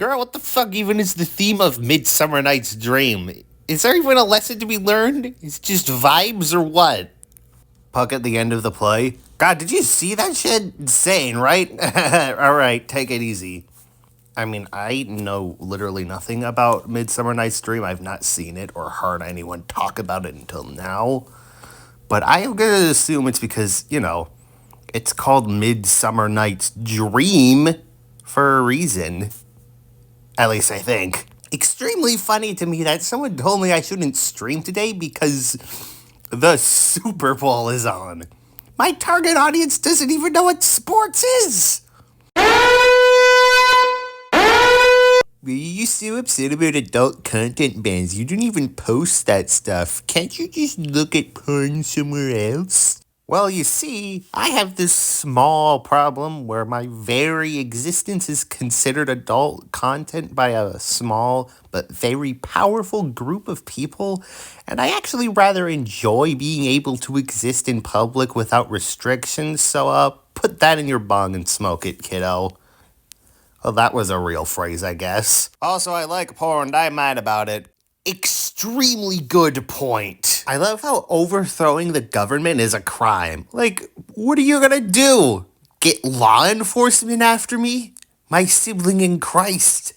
Girl, what the fuck even is the theme of Midsummer Night's Dream? Is there even a lesson to be learned? It's just vibes or what? Puck at the end of the play? God, did you see that shit? Insane, right? Alright, take it easy. I mean, I know literally nothing about Midsummer Night's Dream. I've not seen it or heard anyone talk about it until now. But I am going to assume it's because, it's called Midsummer Night's Dream for a reason. At least I think. Extremely funny to me that someone told me I shouldn't stream today because the Super Bowl is on. My target audience doesn't even know what sports is. You so upset about adult content bans. You don't even post that stuff. Can't you just look at porn somewhere else? Well, you see, I have this small problem where my very existence is considered adult content by a small but very powerful group of people, and I actually rather enjoy being able to exist in public without restrictions, so put that in your bong and smoke it, kiddo. Well, that was a real phrase, I guess. Also, I like porn, I'm mad about it. Extremely good point. I love how overthrowing the government is a crime. Like, what are you gonna do? Get law enforcement after me? My sibling in Christ.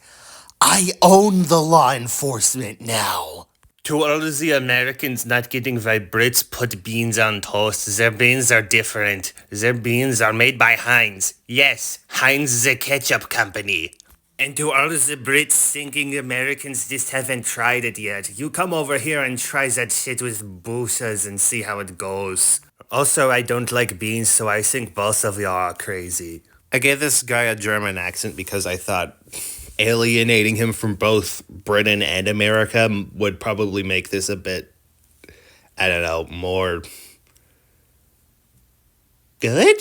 I own the law enforcement now. To all of the Americans not getting vibrates, put beans on toast. Their beans are different. Their beans are made by Heinz. Yes, Heinz the ketchup company. And to all of the Brits thinking Americans just haven't tried it yet, you come over here and try that shit with boosas and see how it goes. Also, I don't like beans, so I think both of y'all are crazy. I gave this guy a German accent because I thought alienating him from both Britain and America would probably make this a bit, I don't know, more good?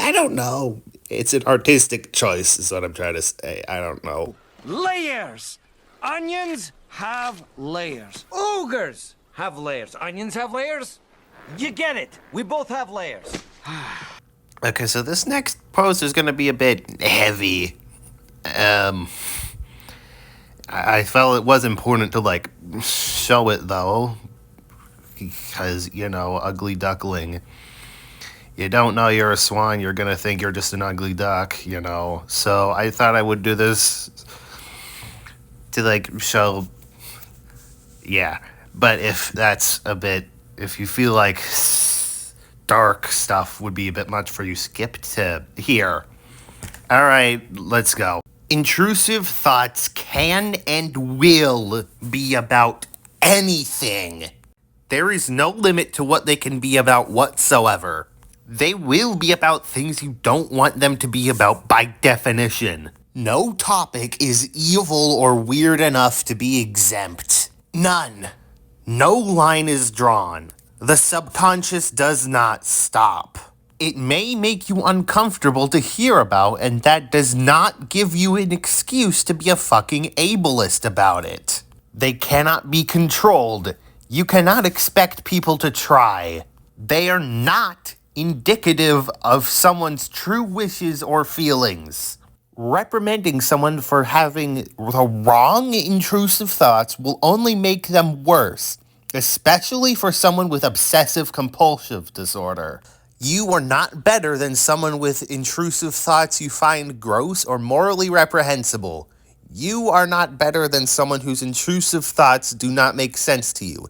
I don't know. It's an artistic choice is what I'm trying to say. I don't know. Layers! Onions have layers. Ogres have layers. Onions have layers. You get it. We both have layers. Okay, so this next post is going to be a bit heavy. I felt it was important to, show it, though. Because, ugly duckling. You don't know you're a swan, you're gonna think you're just an ugly duck, So I thought I would do this to, show... Yeah. But if you feel like dark stuff would be a bit much for you, skip to here. Alright, let's go. Intrusive thoughts can and will be about anything. There is no limit to what they can be about whatsoever. They will be about things you don't want them to be about by definition. No topic is evil or weird enough to be exempt. None. No line is drawn. The subconscious does not stop. It may make you uncomfortable to hear about, and that does not give you an excuse to be a fucking ableist about it. They cannot be controlled. You cannot expect people to try. They are not indicative of someone's true wishes or feelings. Reprimanding someone for having the wrong intrusive thoughts will only make them worse, especially for someone with obsessive-compulsive disorder. You are not better than someone with intrusive thoughts you find gross or morally reprehensible. You are not better than someone whose intrusive thoughts do not make sense to you.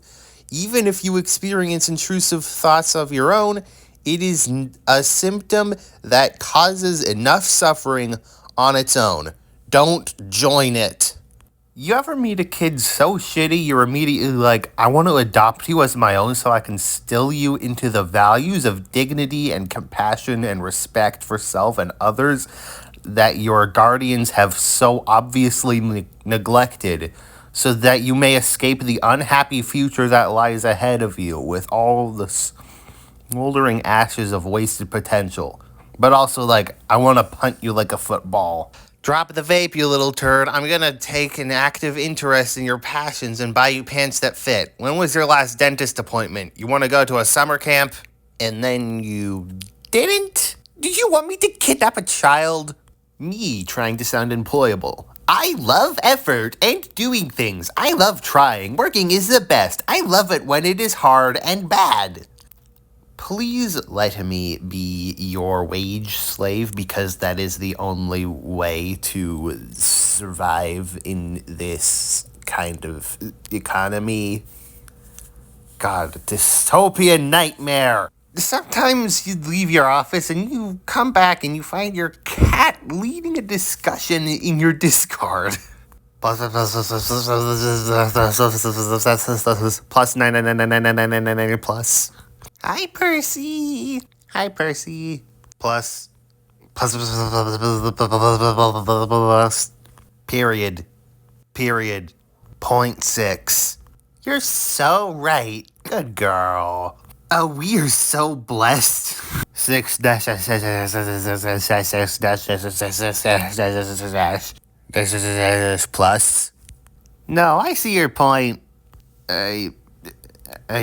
Even if you experience intrusive thoughts of your own, it is a symptom that causes enough suffering on its own. Don't join it. You ever meet a kid so shitty you're immediately like, I want to adopt you as my own so I can still you into the values of dignity and compassion and respect for self and others that your guardians have so obviously neglected, so that you may escape the unhappy future that lies ahead of you with all the smoldering ashes of wasted potential. But also, I want to punt you like a football. Drop the vape, you little turd. I'm gonna take an active interest in your passions and buy you pants that fit. When was your last dentist appointment? You want to go to a summer camp? And then you didn't? Did you want me to kidnap a child? Me trying to sound employable. I love effort and doing things. I love trying. Working is the best. I love it when it is hard and bad. Please let me be your wage slave because that is the only way to survive in this kind of economy. God, dystopian nightmare. Sometimes you leave your office and you come back and you find your cat leading a discussion in your Discord. Plus 9999999 plus. Hi, Percy. Hi, Percy. Plus. Period. Period. 0.6. You're so right. Good girl. Oh, we are so blessed. 6 dash plus. No, I see your point. I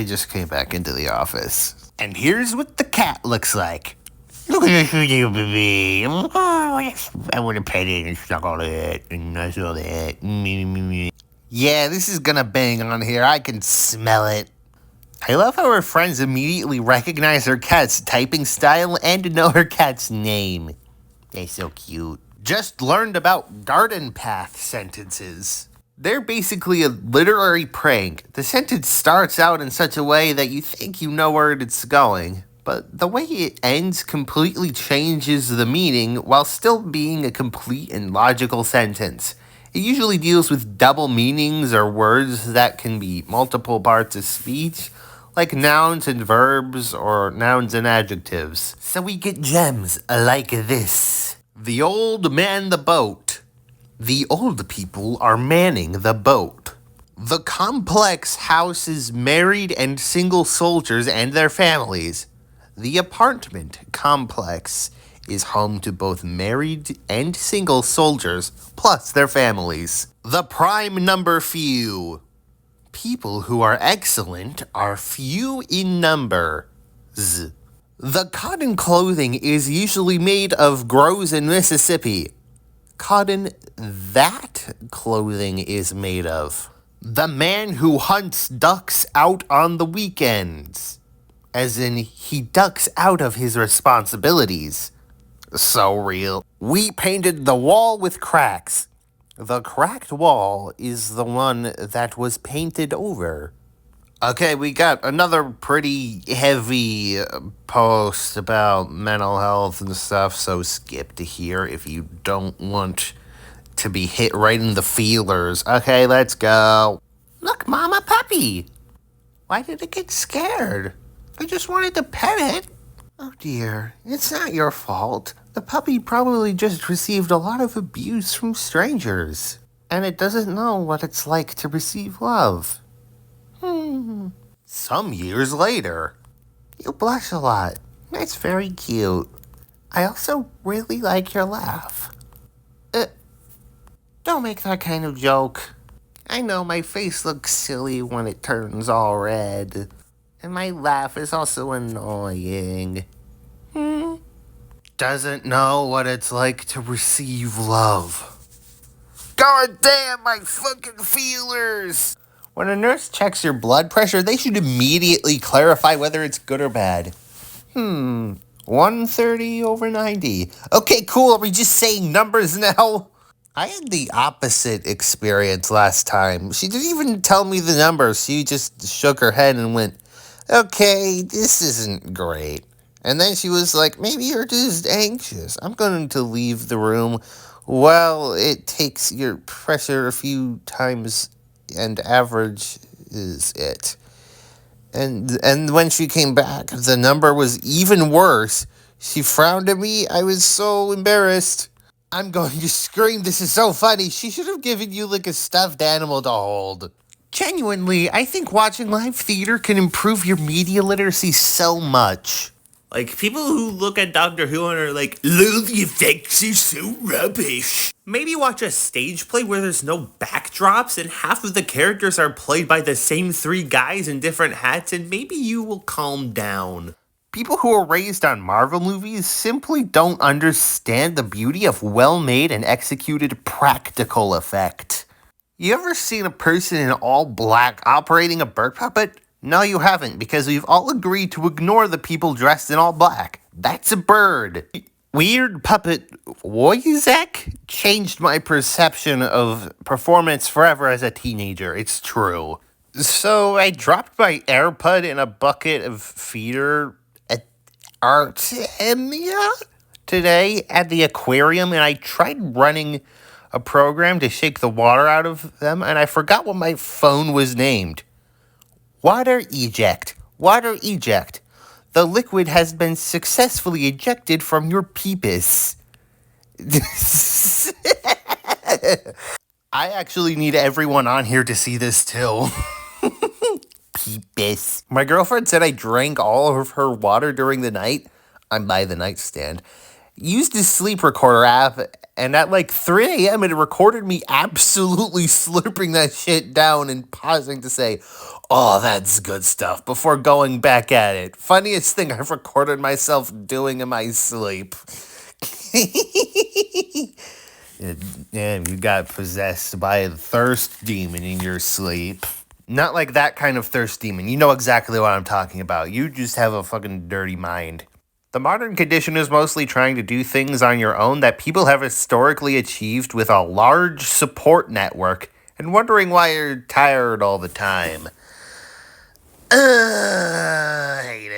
just came back into the office. And here's what the cat looks like. Look at you, baby. Oh, I would have pet it and snuggled it and nuzzled it. Yeah, this is gonna bang on here. I can smell it. I love how her friends immediately recognize her cat's typing style and know her cat's name. They're so cute. Just learned about garden path sentences. They're basically a literary prank. The sentence starts out in such a way that you think you know where it's going, but the way it ends completely changes the meaning while still being a complete and logical sentence. It usually deals with double meanings or words that can be multiple parts of speech, like nouns and verbs or nouns and adjectives. So we get gems like this. The old man the boat. The old people are manning the boat. The complex houses married and single soldiers and their families. The apartment complex is home to both married and single soldiers, plus their families. The prime number few. People who are excellent are few in number. The cotton clothing is usually made of grows in Mississippi. Cotton that clothing is made of. The man who hunts ducks out on the weekends. As in, he ducks out of his responsibilities. So real. We painted the wall with cracks. The cracked wall is the one that was painted over. Okay, we got another pretty heavy post about mental health and stuff, so skip to here if you don't want to be hit right in the feelers. Okay, let's go. Look, Mama Puppy. Why did it get scared? I just wanted to pet it. Oh dear, it's not your fault. The puppy probably just received a lot of abuse from strangers, and it doesn't know what it's like to receive love. Some years later. You blush a lot. That's very cute. I also really like your laugh. Don't make that kind of joke. I know my face looks silly when it turns all red. And my laugh is also annoying. Doesn't know what it's like to receive love. God damn, my fucking feelers! When a nurse checks your blood pressure, they should immediately clarify whether it's good or bad. 130/90. Okay, cool. Are we just saying numbers now? I had the opposite experience last time. She didn't even tell me the numbers. She just shook her head and went, okay, this isn't great. And then she was like, maybe you're just anxious. I'm going to leave the room. Well, it takes your pressure a few times and averages it. And when she came back, the number was even worse. She frowned at me. I was so embarrassed. I'm going to scream. This is so funny. She should have given you like a stuffed animal to hold. Genuinely, I think watching live theater can improve your media literacy so much. Like, people who look at Doctor Who and are like, "Lol, the effects are so rubbish." Maybe watch a stage play where there's no backdrops and half of the characters are played by the same 3 guys in different hats, and maybe you will calm down. People who are raised on Marvel movies simply don't understand the beauty of well-made and executed practical effect. You ever seen a person in all black operating a bird puppet? No, you haven't, because we've all agreed to ignore the people dressed in all black. That's a bird. Weird puppet Wojciech changed my perception of performance forever as a teenager. It's true. So I dropped my AirPod in a bucket of feeder at Artemia today at the aquarium, and I tried running a program to shake the water out of them, and I forgot what my phone was named. Water eject. Water eject. The liquid has been successfully ejected from your peepus. I actually need everyone on here to see this too. Peepus. My girlfriend said I drank all of her water during the night. I'm by the nightstand. Used his sleep recorder app, and at like 3 a.m. it recorded me absolutely slurping that shit down and pausing to say, "Oh, that's good stuff," before going back at it. Funniest thing I've recorded myself doing in my sleep. Yeah, you got possessed by a thirst demon in your sleep. Not like that kind of thirst demon. You know exactly what I'm talking about. You just have a fucking dirty mind. The modern condition is mostly trying to do things on your own that people have historically achieved with a large support network and wondering why you're tired all the time. I hate it.